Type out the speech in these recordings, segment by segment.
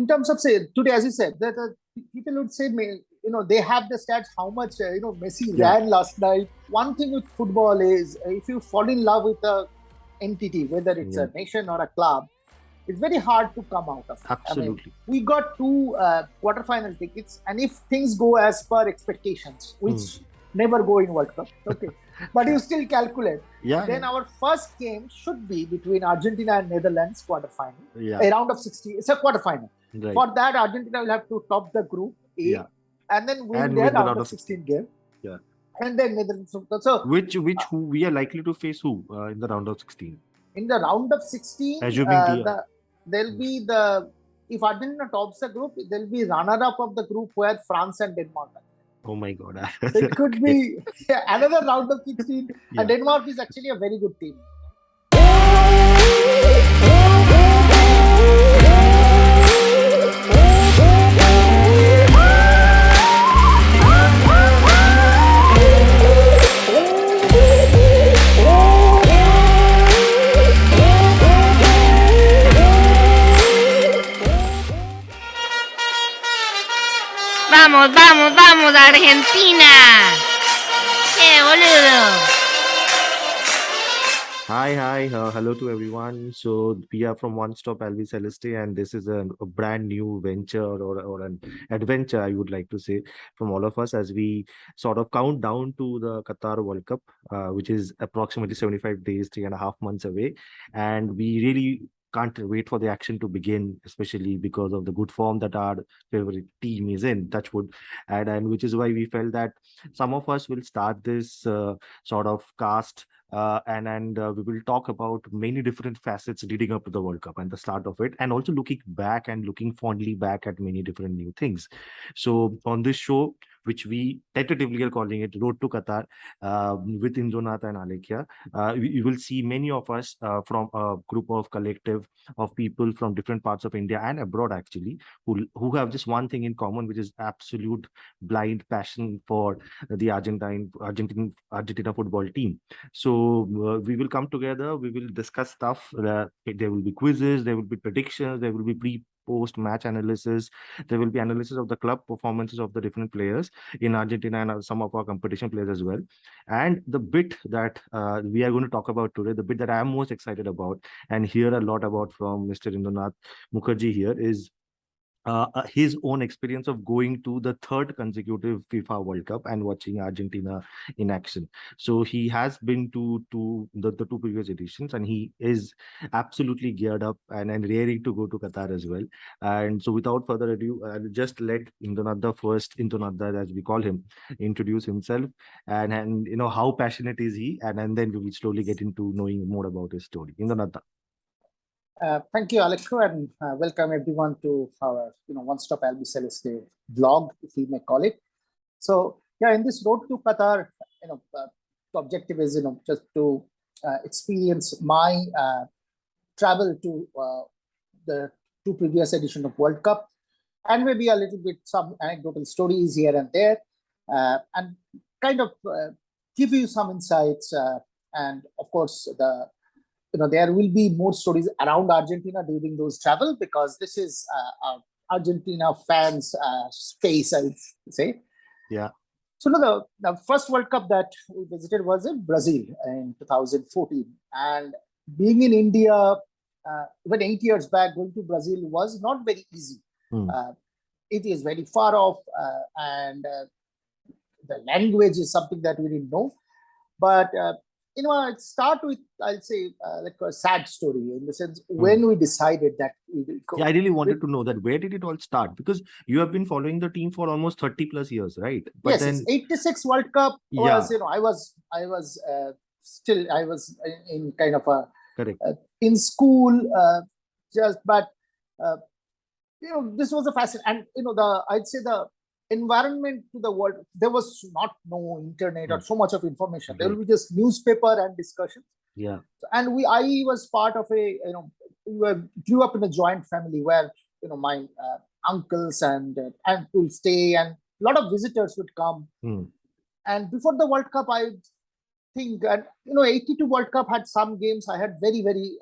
in terms of, say, today, as you said, that people would say, they have the stats, how much, Messi ran last night. One thing with football is, if you fall in love with a entity, whether it's a nation or a club, it's very hard to come out of it. Absolutely. We got 2 quarterfinal tickets, and if things go as per expectations, which never go in World Cup, okay, but you still calculate. Then our first game should be between Argentina and Netherlands quarterfinal. A round of 60. It's a quarterfinal. Right. For that, Argentina will have to top the group A, and then win their round of 16 game. Yeah. And then Netherlands. So who we are likely to face who in the round of 16? In the round of 16, there'll be if Argentina tops the group, there'll be runner-up of the group where France and Denmark are. Oh my God. So it could be another round of 16. And Denmark is actually a very good team. ¡Vamos, vamos, vamos, Argentina! ¡Qué boludo! Hi, hello to everyone. So we are from One Stop Albiceleste, and this is a brand new venture or an adventure, I would like to say, from all of us as we sort of count down to the Qatar World Cup, which is approximately 75 days, 3.5 months away. And we really can't wait for the action to begin, especially because of the good form that our favorite team is in, Touchwood, and which is why we felt that some of us will start this sort of cast and we will talk about many different facets leading up to the World Cup and the start of it, and also looking back and looking fondly back at many different new things. So on this show, which we tentatively are calling it Road to Qatar, with Indranath and Alekhya, you will see many of us from a group of collective of people from different parts of India and abroad, actually, who have just one thing in common, which is absolute blind passion for the Argentina football team. So we will come together, we will discuss stuff. There will be quizzes, there will be predictions, there will be post match analysis, there will be analysis of the club performances of the different players in Argentina and some of our competition players as well. And the bit that we are going to talk about today, the bit that I am most excited about and hear a lot about from Mr. Indranath Mukherjee here is his own experience of going to the 3rd consecutive FIFA World Cup and watching Argentina in action. So he has been to the 2 previous editions, and he is absolutely geared up and raring to go to Qatar as well. And so without further ado, I'll just let Indranath, the first Indranath, as we call him, introduce himself and how passionate is he, and then we will slowly get into knowing more about his story. Indranath. Thank you, Alekhya, and welcome everyone to our One Stop Albiceleste vlog, if we may call it. So in this Road to Qatar, the objective is just to experience my travel to the 2 previous edition of World Cup, and maybe a little bit some anecdotal stories here and there, and kind of give you some insights, and of course there will be more stories around Argentina during those travel, because this is Argentina fans' space, I would say. Yeah. So the first World Cup that we visited was in Brazil in 2014, and being in India, even 8 years back, going to Brazil was not very easy. It is very far off, and the language is something that we didn't know. But I'll start with, I'll say, like a sad story, in the sense when we decided that we will go. Yeah, I really wanted to know that where did it all start? Because you have been following the team for almost 30 plus years, right? But yes, then 86 World Cup was, I was in kind of a in school, but this was a fascinating, and I'd say the environment to the world, there was no internet or so much of information. There will be just newspaper and discussions. Yeah. And I was part of we grew up in a joint family where my uncles and aunt will stay, and a lot of visitors would come. And before the World Cup, I think, and 82 World Cup had some games I had very, very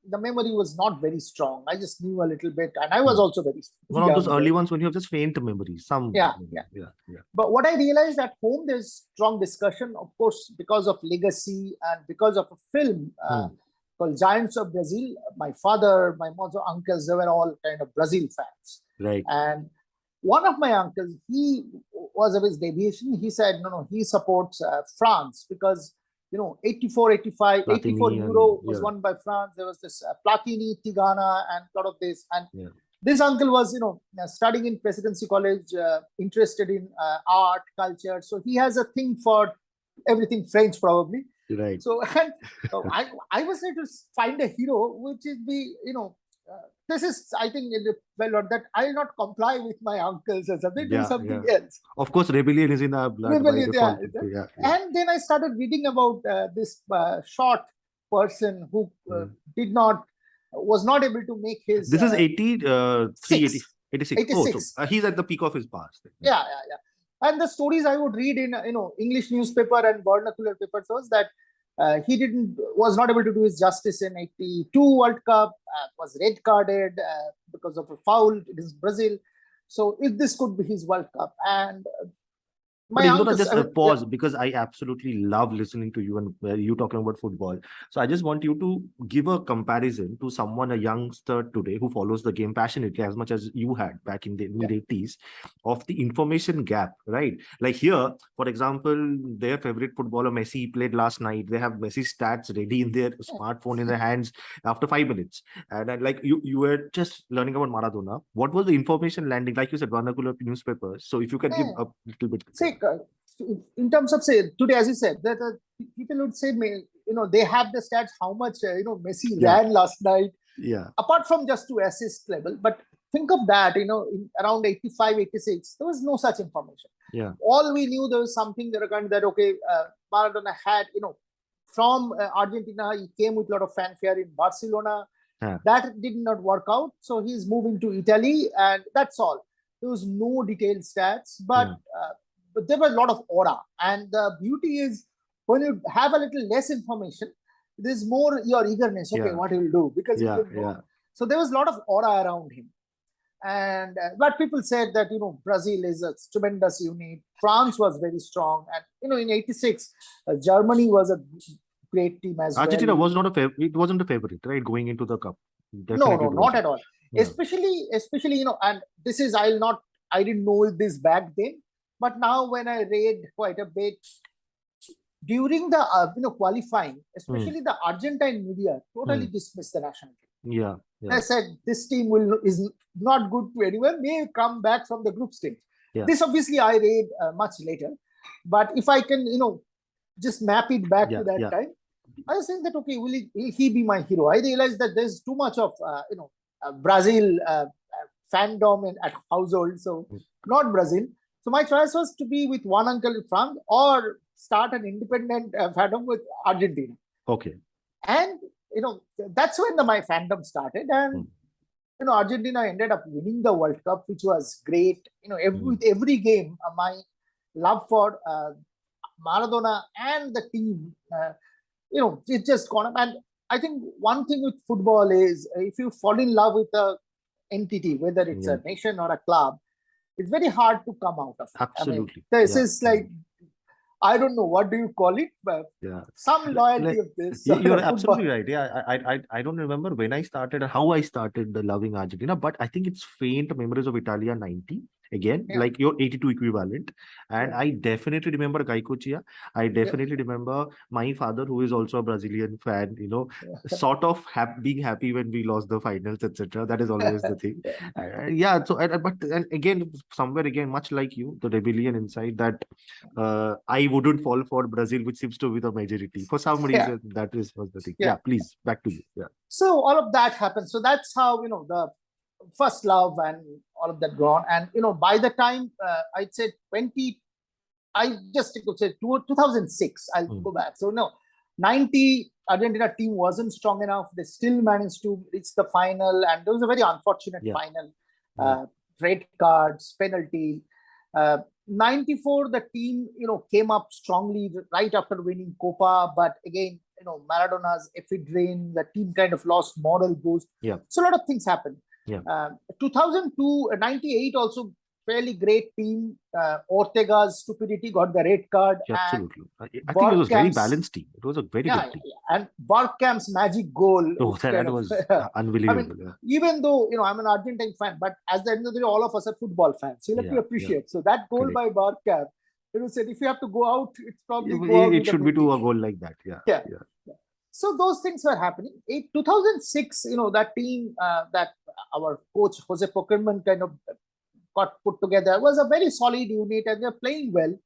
the memory was not very strong. I just knew a little bit, and I was also very One of those young early then. ones when you have just faint memories. Some Yeah, memory. yeah. Yeah. But what I realized at home, there's strong discussion, of course, because of legacy and because of a film called Giants of Brazil. My father, my mother, uncles, they were all kind of Brazil fans. Right. And one of my uncles, he was of his deviation. He said, no, he supports France because, 84, 85, 84 Euro was won by France. There was this Platini, Tigana, and a lot of this. And this uncle was, studying in Presidency College, interested in art, culture. So he has a thing for everything French, probably. Right. So and I was trying to find a hero, which is this is, I think, well, that I'll not comply with my uncles or something, do something else. Of course, rebellion is in our blood. Rebellion, And then I started reading about this short person who was not able to make his. This is 86. 86. Oh, so he's at the peak of his past. Yeah. And the stories I would read in English newspaper and vernacular papers was that he was not able to do his justice in 82 World Cup, was red carded because of a foul against Brazil. So if this could be his World Cup, and pause because I absolutely love listening to you and you talking about football. So I just want you to give a comparison to someone, a youngster today who follows the game passionately as much as you had back in the mid-80s, of the information gap, right? Like here, for example, their favorite footballer Messi played last night. They have Messi stats ready in their smartphone in their hands after 5 minutes. And like you were just learning about Maradona. What was the information landing? Like you said, vernacular newspapers. So if you can give a little bit. In terms of, say, today, as you said, that people would say, they have the stats, how much, Messi ran last night. Yeah. Apart from just to assist level. But think of that, in around 85, 86, there was no such information. Yeah. All we knew, there was something that, okay, Maradona had, from Argentina, he came with a lot of fanfare in Barcelona. That did not work out. So he's moving to Italy, and that's all. There was no detailed stats, but there was a lot of aura. And the beauty is, when you have a little less information, there's more your eagerness. Okay, what he will do, because So there was a lot of aura around him. And but people said that Brazil is a tremendous unit. France was very strong, and in '86, Germany was a great team as Argentina well. was not a favorite. It wasn't a favorite, right? Going into the cup. No, not at all. Yeah. Especially, and this is, I didn't know this back then, but now when I read quite a bit during the qualifying, especially the Argentine media totally dismissed the national team. Yeah. I said this team is not good to anyone. May come back from the group stage. Yeah. This obviously I read much later, but if I can just map it back to that time, I was saying that, okay, will he be my hero? I realized that there's too much of Brazil fandom at household, so not Brazil. So my choice was to be with one uncle in France or start an independent fandom with Argentina. Okay. And that's when my fandom started, and Argentina ended up winning the World Cup, which was great. With every game, my love for Maradona and the team, it just gone up. And I think one thing with football is, if you fall in love with a entity, whether it's a nation or a club, it's very hard to come out of it. Absolutely. This is like, I don't know, what do you call it? But some loyalty of this. You're absolutely right. Yeah, I don't remember when I started or how I started loving Argentina, but I think it's faint memories of Italia 90. Again, like your 82 equivalent. And I definitely remember Gaikochia. I definitely remember my father, who is also a Brazilian fan, sort of being happy when we lost the finals, etc. That is always the thing. So, and again, somewhere again, much like you, the rebellion inside that I wouldn't fall for Brazil, which seems to be the majority. For some reason, that was the thing. Yeah, please, back to you. Yeah. So all of that happened. So that's how, the first love and all of that gone. And by the time I'd say 2006, I'll go back. So 90 Argentina team wasn't strong enough. They still managed to reach the final, and there was a very unfortunate final. Red cards, penalty. '94, the team, came up strongly right after winning Copa, but again, Maradona's ephedrine, the team kind of lost moral boost. Yeah. So a lot of things happened. Yeah. 2002, '98 also fairly great team. Ortega's stupidity got the red card. Yeah, absolutely. I think it was very balanced team. It was a very good team. And Bergkamp's magic goal. Oh, that was unbelievable. Even though, I'm an Argentine fan, but at the end of the day, all of us are football fans. So you have to appreciate. So that goal by Bergkamp, said if you have to go out, it's probably it should be to a goal like that. Yeah. So those things were happening. In 2006, that team that our coach Jose Pokerman kind of got put together was a very solid unit, and they're playing well.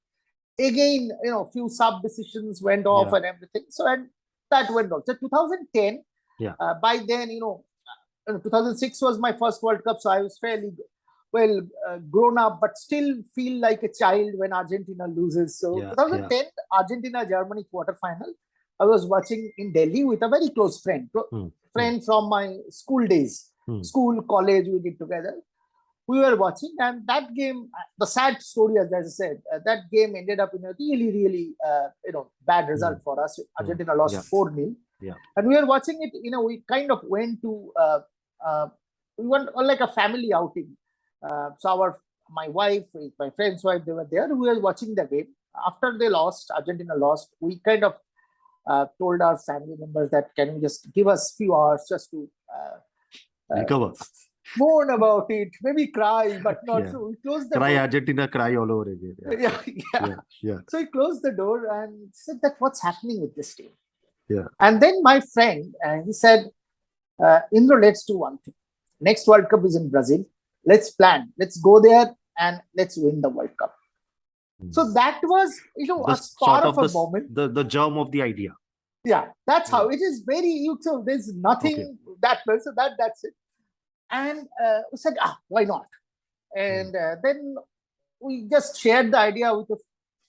Again, few sub decisions went off and everything. So and that went on. So 2010, by then, 2006 was my first World Cup, so I was fairly well grown up, but still feel like a child when Argentina loses. So 2010, Argentina-Germany quarterfinal, I was watching in Delhi with a very close friend from my school days, school, college, we did together. We were watching, and that game, the sad story, as I said, that game ended up in a really, really, bad result for us. Argentina lost 4-0. Yeah. And we were watching it, we kind of went to, we went on like a family outing. So my wife, my friend's wife, they were there. We were watching the game. After they lost, Argentina lost, we kind of told our family members that, can you just give us a few hours just to recover. Mourn about it, maybe cry, but not so. We closed the door. Argentina, cry all over again. Yeah. So he closed the door and said that what's happening with this team. Yeah. And then my friend, he said, Indra, let's do one thing. Next World Cup is in Brazil. Let's plan. Let's go there and let's win the World Cup. So that was, a spark of a moment. The germ of the idea. Yeah, that's how it is. Very, so there's nothing that well. So that's it. And we said, why not? And then we just shared the idea with a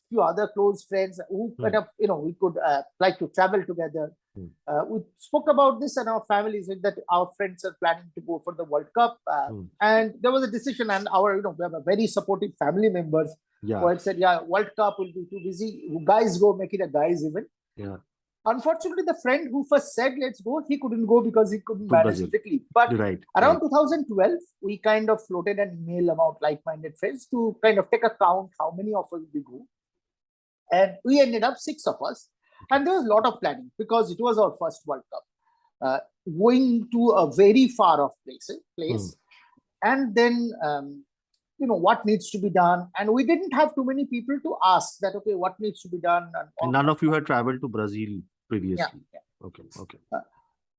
few other close friends who kind of, we could like to travel together. We spoke about this, and our family said that our friends are planning to go for the World Cup. And there was a decision, and we have a very supportive family members who had said, World Cup will be too busy. You guys go, make it a guys event. Yeah. Unfortunately, the friend who first said let's go, he couldn't go because he couldn't manage to leave. But around 2012, we kind of floated an email about like-minded friends to kind of take account how many of us we go. And we ended up 6 of us. And there was a lot of planning because it was our first World Cup. Going to a very far off place. And then, what needs to be done. And we didn't have too many people to ask that, okay, what needs to be done. And none of you had traveled to Brazil previously. Yeah. Okay.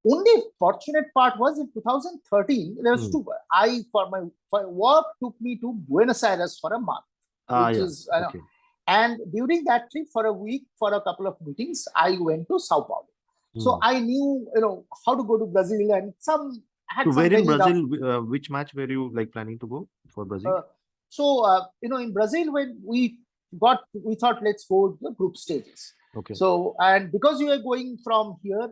Only fortunate part was in 2013, there was two. For my work, took me to Buenos Aires for a month. And during that trip for a week, for a couple of meetings, I went to Sao Paulo. So I knew, how to go to Brazil, and where in Brazil, which match were you planning to go for Brazil? In Brazil, when we thought let's go to the group stages. Okay. So, and because we were going from here,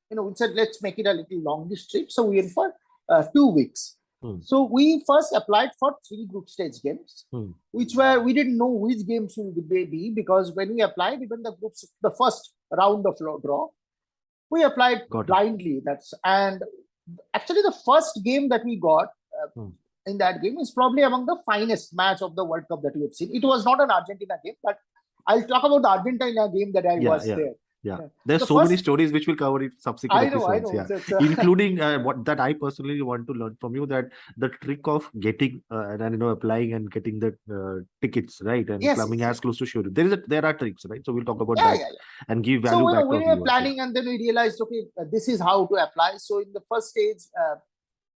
we said let's make it a little longish trip. So we went for 2 weeks. So we first applied for 3 group stage games, which we didn't know which games will be, because when we applied, even the first round of draw, we applied blindly. And actually the first game that we got in that game is probably among the finest match of the World Cup that we have seen. It was not an Argentina game, but I'll talk about the Argentina game that I was there. Yeah, there's so many stories which we'll cover in subsequent episodes. I know. Including what that I personally want to learn from you, that the trick of getting and applying and getting the tickets right and coming as close to showroom. There are tricks, right? So we'll talk about that and give value back to we were planning, and then we realized, okay, this is how to apply. So in the first stage,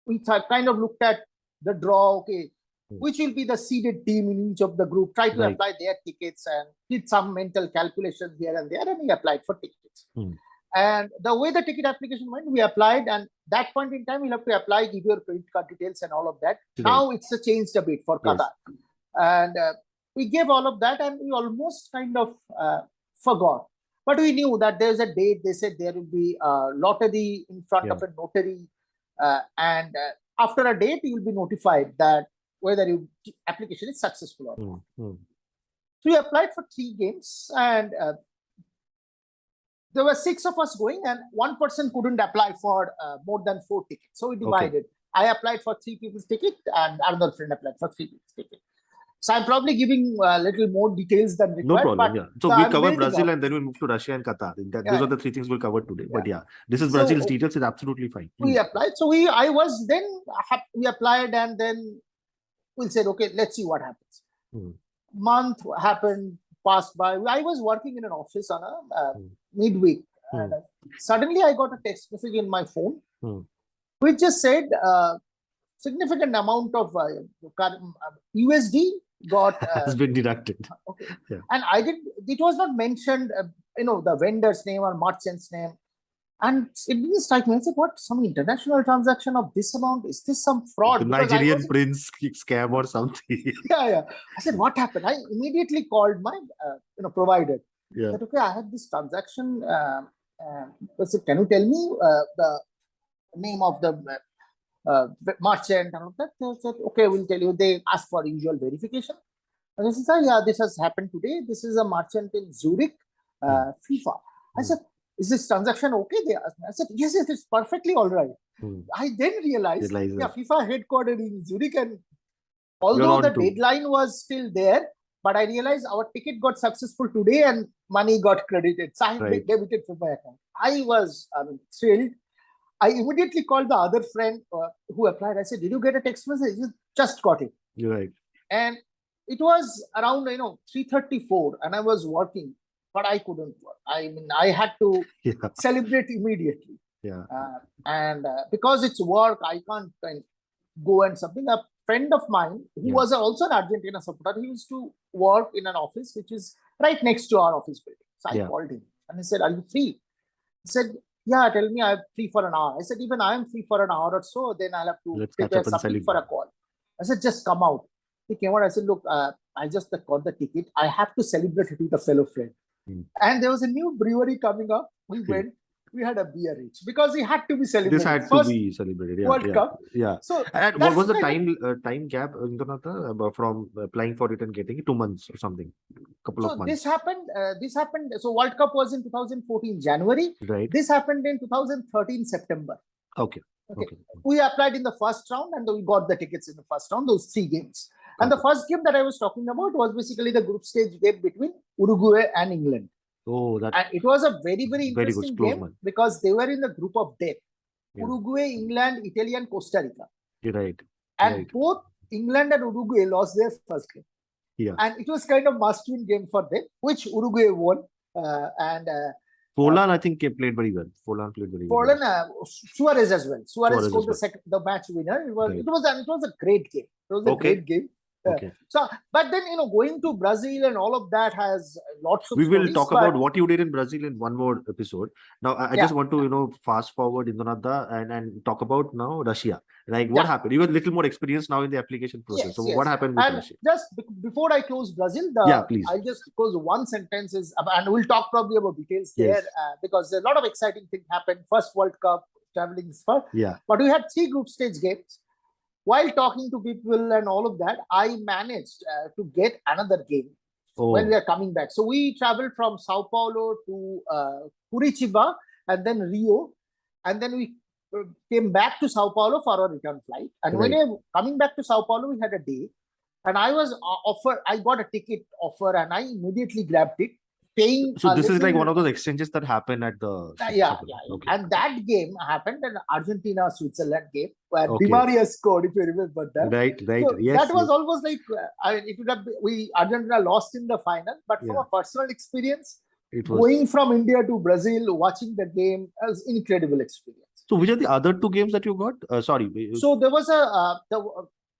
we kind of looked at the draw. Okay, which will be the seeded team in each of the group, try to apply their tickets and did some mental calculations here and there, and we applied for tickets. And the way the ticket application went, we applied, and that point in time, you'll have to apply, give your credit card details and all of that. Now it's changed a bit for Qatar. And we gave all of that, and we almost kind of forgot. But we knew that there's a date. They said there will be a lottery in front of a notary. And after a date, you will be notified that whether your application is successful or not. Mm. So we applied for 3 games, and there were 6 of us going, and one person couldn't apply for more than 4 tickets. So we divided. I applied for 3 people's ticket, and another friend applied for 3 people's ticket. So I'm probably giving a little more details than required. No problem. But Yeah. So we cover Brazil and then we move to Russia and Qatar. Those are the 3 things we'll cover today. But yeah, this is Brazil's details. It's absolutely fine. We applied. So we applied, and then we said, okay, let's see what happens. Month happened, passed by. I was working in an office on a midweek, and suddenly I got a text message in my phone, which just said significant amount of USD got has been deducted. Okay. Yeah. And it was not mentioned, the vendor's name or merchant's name. And it didn't strike me. I said, what, some international transaction of this amount? Is this some fraud? The Nigerian prince scam or something. Yeah. I said, what happened? I immediately called my provider. Yeah. I said, okay, I had this transaction. I said, can you tell me the name of the merchant and all that? They said, okay, we'll tell you. They asked for usual verification. And I said, yeah, this has happened today. This is a merchant in Zurich, FIFA. I said, is this transaction okay? They asked me. I said, yes, it's perfectly all right. I then realized, FIFA headquartered in Zurich, and although the deadline was still there, but I realized our ticket got successful today and money got credited. So I debited from my account. I was thrilled. I immediately called the other friend who applied. I said, did you get a text message? He just got it. You're right. And it was around 3:34, and I was working, but I couldn't work. I had to celebrate immediately. Yeah. And because it's work, I can't go and something. A friend of mine who was also an Argentina supporter, he used to work in an office which is right next to our office building. So I called him and he said, are you free? He said, yeah, tell me, I'm free for an hour. I said, even I am free for an hour or so, then I'll have to prepare something for a call. I said, just come out. He came out. I said, look, I just got the ticket. I have to celebrate it with a fellow friend. And there was a new brewery coming up. We went. We had a beer each because it had to be celebrated. This had to be celebrated. World Cup. Yeah. So, and what was the time gap, Indranath, from applying for it and getting it? 2 months or something? Couple of months. This happened. So World Cup was in 2014 January. Right. This happened in 2013 September. Okay. We applied in the first round and we got the tickets in the first round. Those 3 games. And the first game that I was talking about was basically the group stage game between Uruguay and England. And it was a very, very interesting game because they were in the group of death. Uruguay, England, Italy, and Costa Rica. Right. And both England and Uruguay lost their first game. Yeah. And it was kind of must-win game for them, which Uruguay won. Poland, I think, played very well. Poland played very well. Poland, Suarez as well. Suarez scored the match winner. It was a great game. It was a great game. So, but then going to Brazil and all of that has lots of. We will talk about what you did in Brazil in one more episode. Now, I just want to fast forward Indranath and talk about now Russia. Like what happened? You have a little more experience now in the application process. So what happened with Russia? Just before I close Brazil, please. I'll just close one sentence and we'll talk probably about details there because a lot of exciting things happened. First World Cup, traveling is fun. But we had 3 group stage games. While talking to people and all of that, I managed to get another game when we are coming back. So we traveled from Sao Paulo to Curitiba and then Rio. And then we came back to Sao Paulo for our return flight. And when we were coming back to Sao Paulo, we had a day. And I was I got a ticket offer and I immediately grabbed it. So this is like one of those exchanges that happen at the And that game happened in Argentina-Switzerland game where Di Maria scored, if you remember that. Right. So that was almost like it would have Argentina lost in the final, but from a personal experience, going from India to Brazil, watching the game was an incredible experience. So which are the other 2 games that you got? So there was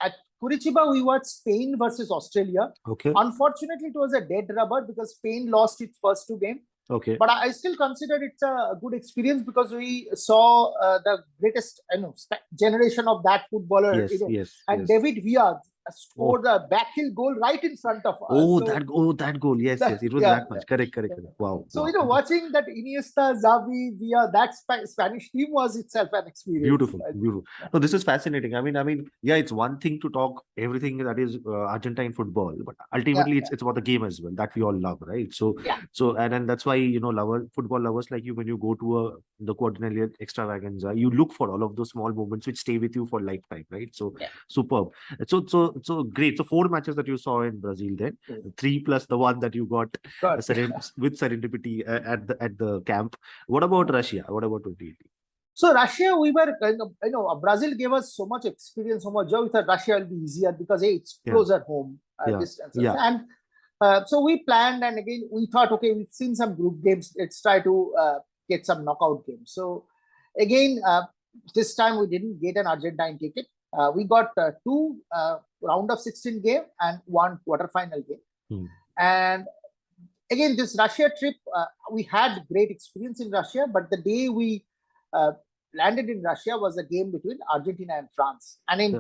at Curitiba, we watched Spain versus Australia. Unfortunately, it was a dead rubber because Spain lost its first 2 games. But I still consider it's a good experience because we saw the greatest generation of that footballer. And David Villa, scored a backheel goal right in front of us. Oh, So that goal. Yes, yes. It was yeah, that much. Correct. Wow. so Wow. watching that Iniesta, Xavi, Villa, that Spanish team was itself an experience. Beautiful. No, this is fascinating. Yeah, it's one thing to talk everything that is Argentine football, but Yeah, ultimately it's about the game as well that we all love, right? So, yeah, and that's why football lovers like you, when you go to the Quadrennial Extravaganza, you look for all of those small moments which stay with you for lifetime, right? So, yeah. superb. So great. So 4 matches that you saw in Brazil, then 3 plus the one that you got God. with serendipity at the camp. What about Russia? What about 2018? So Russia, we were, Brazil gave us so much experience, so much joy. We thought Russia will be easier because hey, it's Yeah. closer home Yeah. distance. Yeah. And so we planned, and again we thought, okay, we've seen some group games. Let's try to get some knockout games. So again, this time we didn't get an Argentine ticket. We got 2 round of 16 game and 1 quarterfinal game. And again, this Russia trip, we had great experience in Russia, but the day we landed in Russia was a game between Argentina and France. And in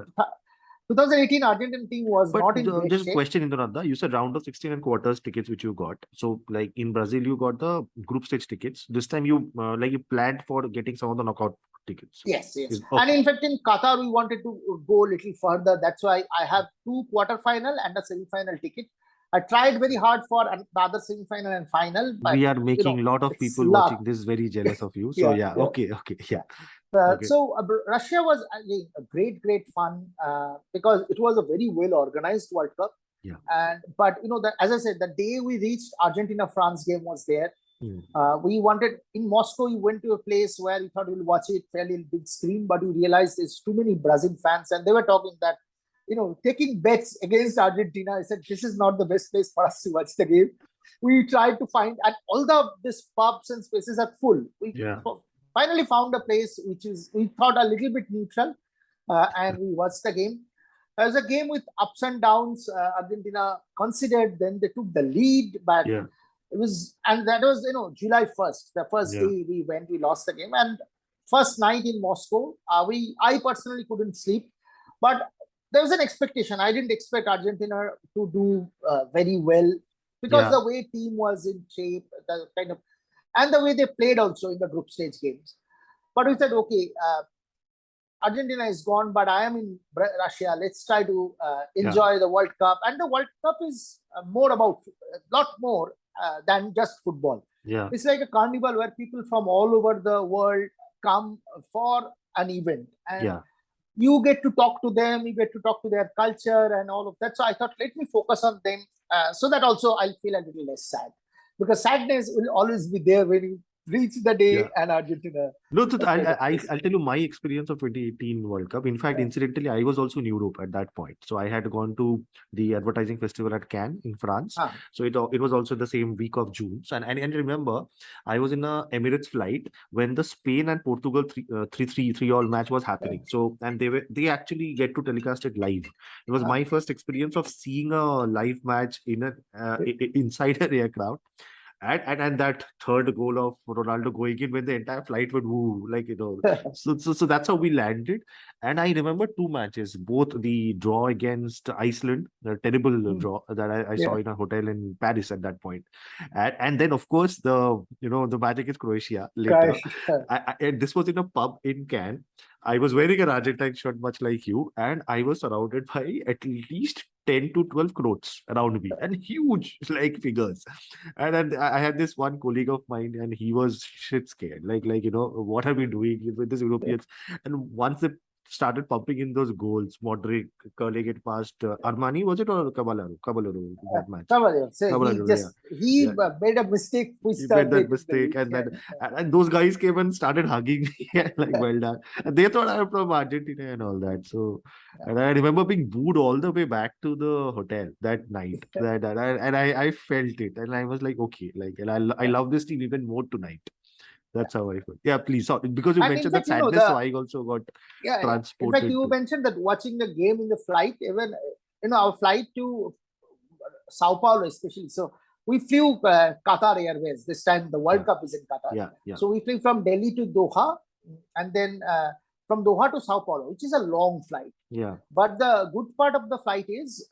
2018, Argentine team was not in great just a shape. question, Indranath, you said round of 16 and quarters tickets which you got. So like in Brazil, you got the group stage tickets. This time you you planned for getting some of the knockout tickets. Yes. Okay. And in fact, in Qatar, we wanted to go a little further. That's why I have 2 quarterfinal and a semi-final ticket. I tried very hard for the other semi-final and final, but We are making a lot of people luck. watching this very jealous of you. So Yeah. Okay. Okay. So Russia was a great fun because it was a very well organized World Cup. Yeah. But as I said, the day we reached, Argentina-France game was there. We wanted in Moscow. We went to a place where we thought we'll watch it fairly big screen, but we realized there's too many Brazil fans, and they were talking that taking bets against Argentina. I said this is not the best place for us to watch the game. We tried to find, and all these pubs and spaces are full. We finally found a place which is we thought a little bit neutral, and we watched the game. It was a game with ups and downs. Argentina considered, then they took the lead, but it was, and that was July 1st, the first day we went. We lost the game, and first night in Moscow, I personally couldn't sleep, but there was an expectation. I didn't expect Argentina to do very well because the way team was in shape, the kind of, and the way they played also in the group stage games. But we said, okay, Argentina is gone, but I am in Russia. Let's try to enjoy the World Cup. And the World Cup is a lot more than just football. Yeah. It's like a carnival where people from all over the world come for an event. And you get to talk to them, you get to talk to their culture and all of that. So I thought, let me focus on them so that also I'll feel a little less sad. Because sadness will always be there when you reach the day and Argentina. No, I'll tell you my experience of 2018 World Cup. In fact, incidentally, I was also in Europe at that point. So I had gone to the advertising festival at Cannes in France. So it was also the same week of June. So, and remember, I was in a Emirates flight when the Spain and Portugal 3-3 match was happening. So, and they actually get to telecast it live. It was my first experience of seeing a live match in inside an aircraft. And that third goal of Ronaldo going in when the entire flight would move, so that's how we landed. And I remember 2 matches, both the draw against Iceland, the terrible draw that I saw in a hotel in Paris at that point, and then of course the match against Croatia later. This was in a pub in Cannes. I was wearing an Argentine shirt, much like you, and I was surrounded by at least 10 to 12 crores around me and huge figures. And then I had this one colleague of mine and he was shit scared. What are we doing with these Europeans? And once they started pumping in those goals, Modric curling it past Armani, was it, or Caballero that match? Caballero. So he made a mistake. He made that mistake, and those guys came and started hugging me well done. And they thought I'm from Argentina and all that. So, and I remember being booed all the way back to the hotel that night. I felt it, and I was like, okay, and I love this team even more tonight. That's how I felt. Yeah, please. Sorry, because you mentioned that sadness, so I also got transported. In fact, you mentioned that watching the game in the flight, even our flight to Sao Paulo especially. So we flew Qatar Airways. This time the World Cup is in Qatar. Yeah. So we flew from Delhi to Doha, and then from Doha to Sao Paulo, which is a long flight. Yeah. But the good part of the flight is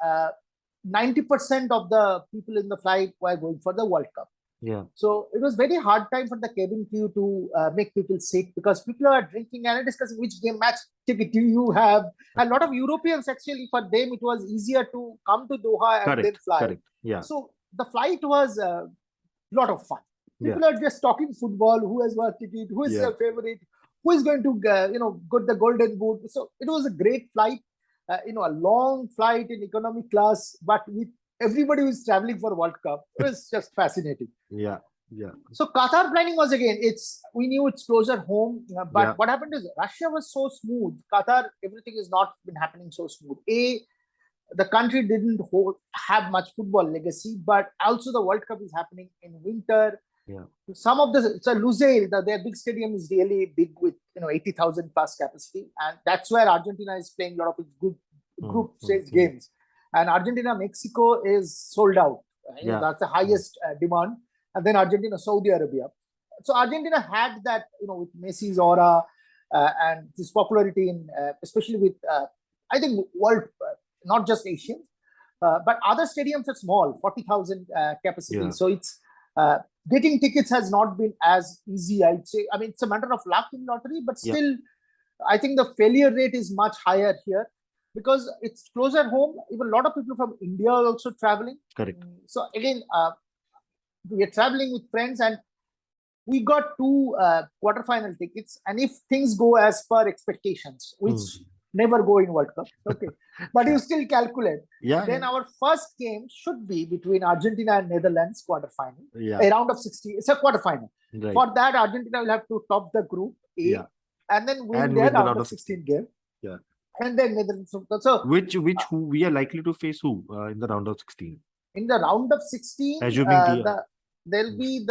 90% of the people in the flight were going for the World Cup. Yeah. So it was very hard time for the cabin crew to make people sit, because people are drinking and discussing which game match ticket do you have. A lot of Europeans, actually, for them it was easier to come to Doha and then fly. Correct. Yeah. So the flight was a lot of fun. People are just talking football, who has what ticket, who is their favorite, who is going to get the golden boot. So it was a great flight, a long flight in economy class, but with everybody who is traveling for World Cup. It was just fascinating. Yeah. So Qatar planning was, again, we knew it's closer home, but what happened is Russia was so smooth. Qatar, everything has not been happening so smooth. The country didn't have much football legacy, but also the World Cup is happening in winter. Yeah. Some of Lusail, their big stadium is really big with 80,000 plus capacity, and that's where Argentina is playing a lot of its good group stage games. And Argentina-Mexico is sold out. That's the highest demand. And then Argentina-Saudi Arabia. So Argentina had that, with Messi's aura and this popularity, especially with, I think, world, not just Asians, but other stadiums are small, 40,000 capacity. Yeah. So it's getting tickets has not been as easy, I'd say. I mean, it's a matter of luck in lottery, but still, I think the failure rate is much higher here, because it's closer home. Even a lot of people from India are also traveling. Correct. So again, we are traveling with friends, and we got 2 quarterfinal tickets. And if things go as per expectations, which never go in World Cup, okay, but you still calculate. Then our first game should be between Argentina and Netherlands quarterfinal, a round of 60. It's a quarterfinal. Right. For that, Argentina will have to top the group A, and then win their round of 16 game. Yeah. And then Netherlands. So who we are likely to face who in the round of 16? In the round of 16, assuming there'll be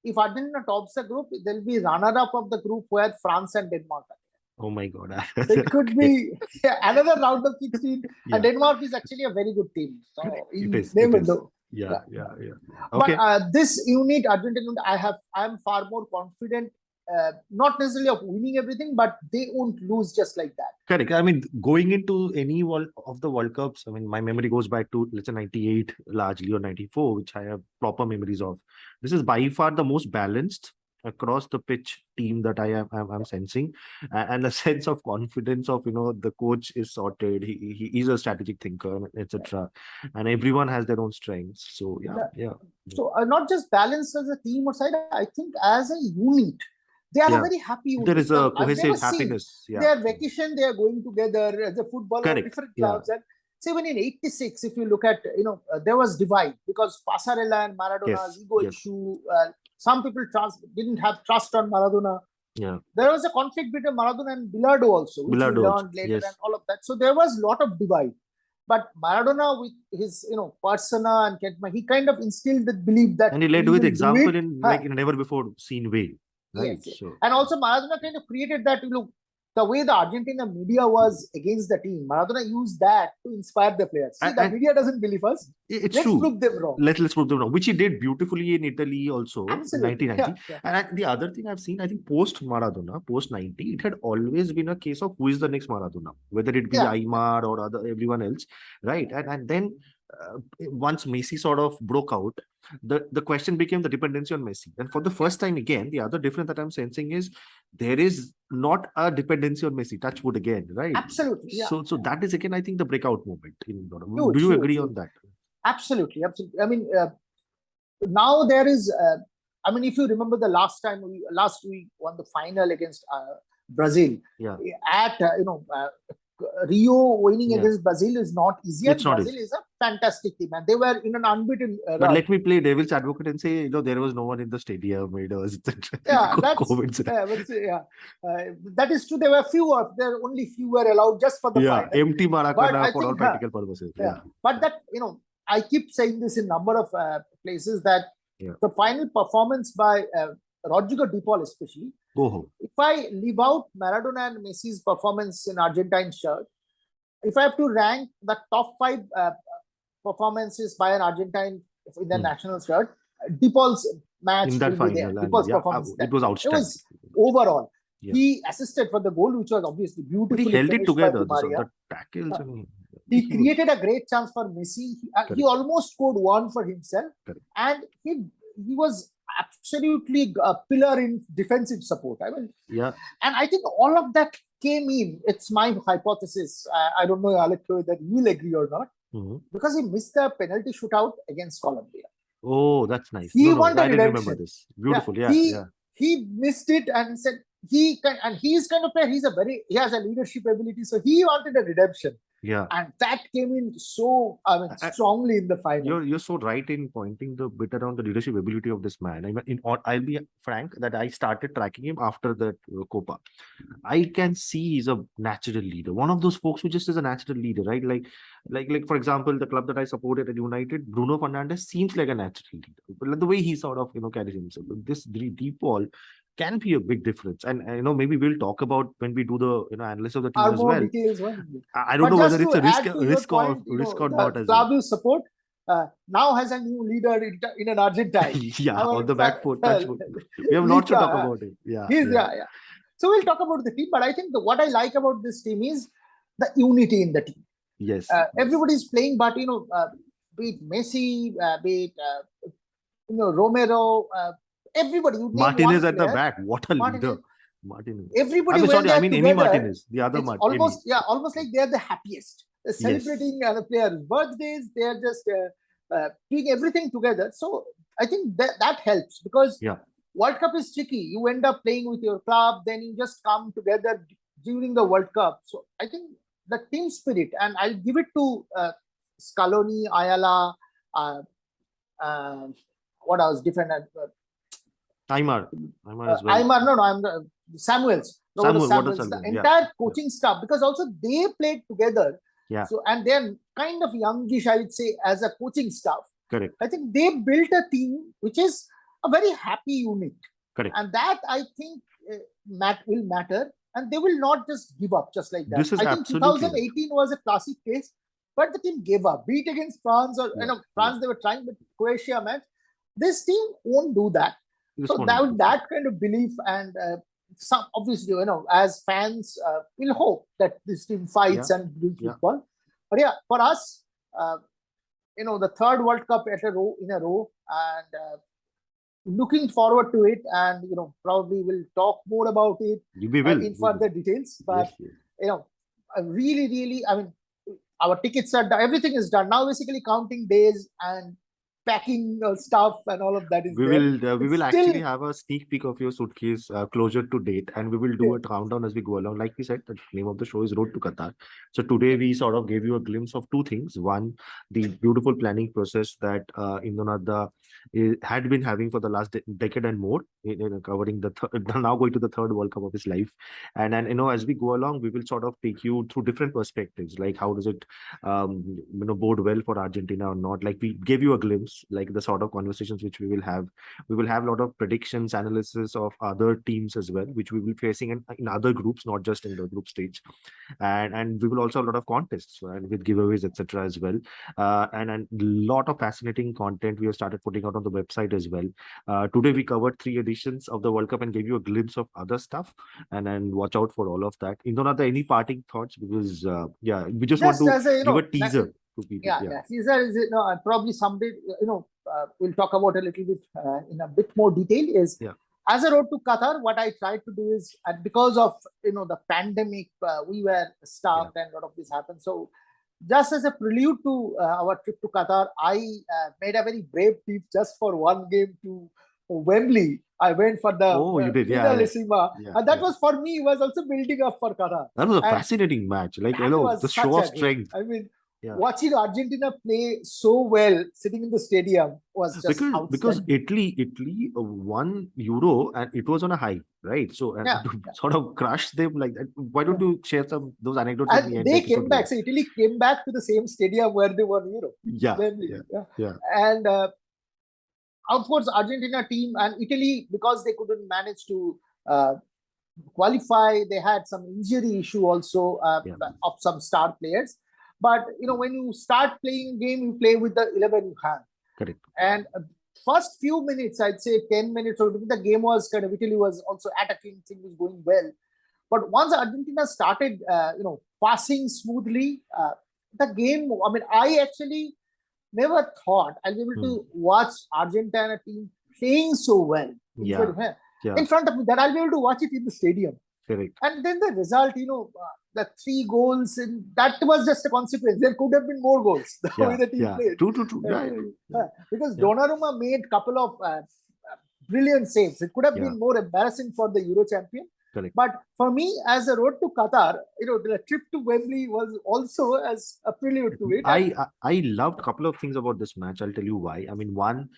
if Argentina tops the group, there'll be runner-up of the group where France and Denmark are. Oh my God. So it could be another round of 16. And Denmark is actually a very good team. So it is. Yeah. Okay. But this unit, Argentina, I am far more confident, not necessarily of winning everything, but they won't lose just like that. Correct. I mean, going into any of the World Cups, I mean, my memory goes back to, let's say, 98 largely, or 94, which I have proper memories of. This is by far the most balanced across the pitch team that I'm sensing, and the sense of confidence of the coach is sorted. He is a strategic thinker, etc., and everyone has their own strengths. So So not just balanced as a team or side, I think as a unit, they are a very happy unit. There is a cohesive happiness. Their vacation, they are going together as a footballer, different clubs. And say when in 86, if you look at, there was divide because Passarella and Maradona's ego issue. Some people didn't have trust on Maradona. Yeah. There was a conflict between Maradona and Bilardo also, which we learned later and all of that. So there was a lot of divide. But Maradona, with his, persona and charisma, he kind of instilled the belief that, and he led with example in like in a never before seen way. Right. Yes. So. And also Maradona kind of created that, the way the Argentina media was against the team. Maradona used that to inspire the players. See, the media doesn't believe us. Let's prove them wrong. Let's prove them wrong, which he did beautifully in Italy also. Absolutely. In 1990. And the other thing I've seen, I think post Maradona, post 90, it had always been a case of who is the next Maradona, whether it be Aymar or everyone else, right? And then once Messi sort of broke out, the question became the dependency on Messi. And for the first time again, the other difference that I'm sensing is there is not a dependency on Messi. Touch wood again, right? Absolutely. Yeah. So that is again, I think, the breakout moment. Do you agree on that? Absolutely. I mean, now there is. I mean, if you remember the last week won the final against Brazil. Yeah. At Rio, winning against Brazil is not easy. And Brazil is a fantastic team, and they were in an unbeaten run. But let me play devil's advocate and say, there was no one in the stadium. That is true. There were only few were allowed just for the final. Empty Maracanã for all practical purposes. But that I keep saying this in number of places that the final performance by Rodrigo De Paul especially. If I leave out Maradona and Messi's performance in Argentine shirt, if I have to rank the top 5 performances by an Argentine in the national shirt, De Paul's match in that final, De Paul's performance, it was outstanding. It was overall. He assisted for the goal, which was obviously But beautifully he held it finished by together. Di Maria. The tackles. He created a great chance for Messi. He almost scored one for himself. Correct. And he was absolutely a pillar in defensive support. I mean, and I think all of that came in. It's my hypothesis. I don't know, Alekhya, that you will agree or not, because he missed the penalty shootout against Colombia. Oh, that's nice. He wanted I didn't redemption. remember this. Beautiful. He missed it and said he is kind of player. He has a leadership ability, so he wanted a redemption. And that came in so strongly in the final. You're so right in pointing the bit around the leadership ability of this man. I'll be frank that I started tracking him after the Copa. I can see he's a natural leader. One of those folks who just is a natural leader, right? Like for example, the club that I supported at United, Bruno Fernandes seems like a natural leader. The way he sort of carries himself. This deep ball can be a big difference, and maybe we'll talk about when we do the analysis of the team as well. Details, I don't know whether it's a risk or not as well. Flavio support now has a new leader in an Argentine. On the back foot. We have lots to talk about it. So we'll talk about the team, but I think what I like about this team is the unity in the team. Yes. Everybody's playing, but be it Messi, be it Romero. Everybody. Martinez at the back. What a leader. Martinez. Everybody. Any Martinez. The other Martinez. Almost like they're the happiest. They're celebrating the players' birthdays. They're just doing everything together. So I think that helps, because World Cup is tricky. You end up playing with your club, then you just come together during the World Cup. So I think the team spirit, and I'll give it to Scaloni, Ayala, what else different. Aymar as well. Aymar, I'm Samuels. The entire coaching staff, because also they played together. So, and they're kind of youngish, I would say, as a coaching staff. Correct. I think they built a team which is a very happy unit. Correct. And that, I think, will matter. And they will not just give up just like that. I think 2018 was a classic case, but the team gave up. Be it against France or France, they were trying, but Croatia match. This team won't do that. So that kind of belief, and some obviously, as fans, we'll hope that this team fights and brings football. But for us, the third World Cup in a row, and looking forward to it, and probably we'll talk more about it in further details. But really, I mean, our tickets are done, everything is done now. Basically, counting days and packing stuff and all of that is we will actually have a sneak peek of your suitcase closer to date, and we will do a countdown as we go along. Like we said, the name of the show is Road to Qatar. So today we sort of gave you a glimpse of two things. One, the beautiful planning process that Indranath had been having for the last decade and more, covering now going to the third World Cup of his life. And as we go along, we will sort of take you through different perspectives, like how does it bode well for Argentina or not. Like we gave you a glimpse, like the sort of conversations which we will have a lot of predictions, analysis of other teams as well, which we will be facing in other groups, not just in the group stage, and we will also have a lot of contests and with giveaways, etc. as well, and a lot of fascinating content we have started putting out on the website as well. Today we covered 3 editions of the World Cup and gave you a glimpse of other stuff, and watch out for all of that. Indranath, any parting thoughts? Because we just want to give a teaser to people. Caesar is probably someday we'll talk about a little bit in a bit more detail. Is as a Road to Qatar, what I tried to do is, and because of the pandemic, we were stuck and a lot of this happened. So just as a prelude to our trip to Qatar, I made a very brave trip just for one game to Wembley. I went for the Finalissima, and that was for me, was also building up for Qatar. That was a fascinating match, like the show of strength. I mean, watching Argentina play so well, sitting in the stadium, was just because Italy won Euro and it was on a high, right? So to sort of crush them like that. Why don't you share those anecdotes? And they came back. So Italy came back to the same stadium where they won Euro. And of course, Argentina team and Italy, because they couldn't manage to qualify, they had some injury issue also of some star players. But when you start playing a game, you play with the 11 you have. Correct. And first few minutes, I'd say 10 minutes or the game was kind of, Italy was also attacking, things was going well. But once Argentina started, passing smoothly, the game, I mean, I actually never thought I'll be able to watch Argentina team playing so well in front of me, that I'll be able to watch it in the stadium. Correct. And then the result, the 3 goals, and that was just a consequence. There could have been more goals the way the team played. True. Because Donnarumma made a couple of brilliant saves. It could have been more embarrassing for the Euro champion. Correct. But for me, as a road to Qatar, the trip to Wembley was also as a prelude to it. I loved a couple of things about this match. I'll tell you why. I mean, one,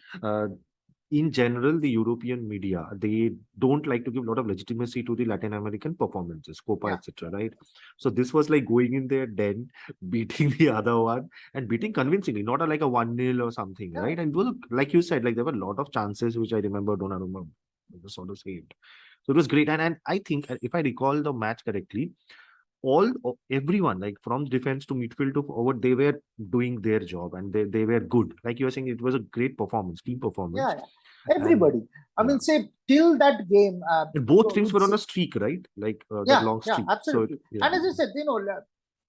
in general, the European media, they don't like to give a lot of legitimacy to the Latin American performances, Copa, etc. Right? So this was like going in there, then beating the other one and beating convincingly, not like a 1-0 or something, right? And it was, like you said, like there were a lot of chances which I remember Donnarumma sort of saved. So it was great. And I think, if I recall the match correctly, everyone, like from defense to midfield to forward, they were doing their job and they were good. Like you were saying, it was a great performance, team performance. Everybody. I mean, say till that game. Both teams were on a streak, right? Like that long streak. Absolutely. So, and as I said,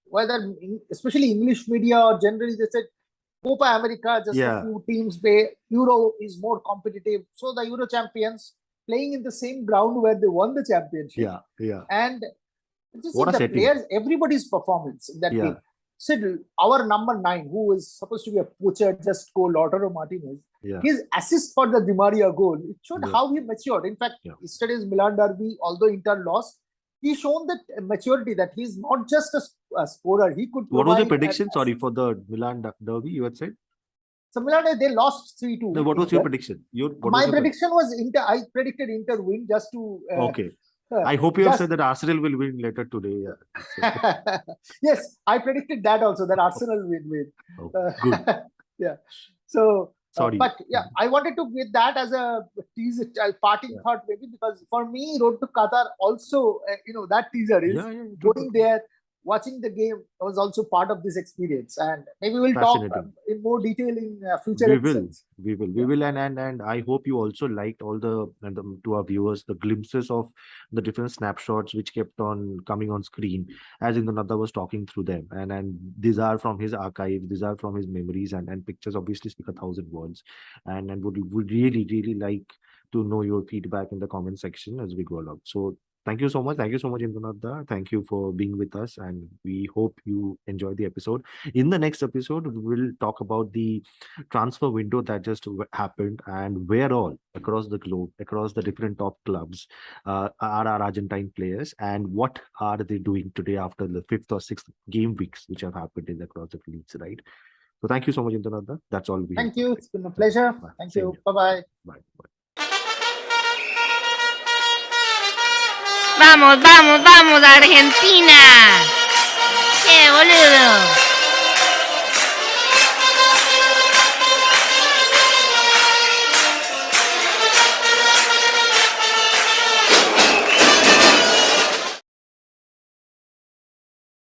whether especially English media or generally, they said Copa America, just a few teams play. Euro is more competitive. So the Euro champions playing in the same ground where they won the championship. And what the players, everybody's performance in that game. Said our number 9, who is supposed to be a poacher, just scored Lautaro Martinez. His assist for the Di Maria goal, it showed how he matured. In fact, yesterday's Milan derby, although Inter lost, he shown that maturity, that he's not just a scorer. He could. What was your prediction? Sorry, for the Milan derby, you had said. So Milan, they lost 3-2. No, what was your prediction? My prediction was Inter. I predicted Inter win just to. Okay. I hope you have said that Arsenal will win later today. Yes, I predicted that also, that Arsenal will win. Good. So, sorry. But I wanted to get that as a teaser, parting thought, maybe, because for me, Road to Qatar also, that teaser is going there, watching the game was also part of this experience. And maybe we'll talk in more detail in future episodes. We will. And I hope you also liked all to our viewers, the glimpses of the different snapshots which kept on coming on screen as Indranath was talking through them. And these are from his archive, these are from his memories, and pictures obviously speak 1,000 words. And would really like to know your feedback in the comment section as we go along. So thank you so much. Thank you so much, Indranath. Thank you for being with us. And we hope you enjoyed the episode. In the next episode, we will talk about the transfer window that just happened and where all across the globe, across the different top clubs are our Argentine players, and what are they doing today after the 5th or 6th game weeks which have happened across the leagues, right? So thank you so much, Indranath. That's all we have. Thank you. It's been a pleasure. Thank you. Bye-bye. Bye. Vamos, vamos, vamos, Argentina. ¡Qué boludo!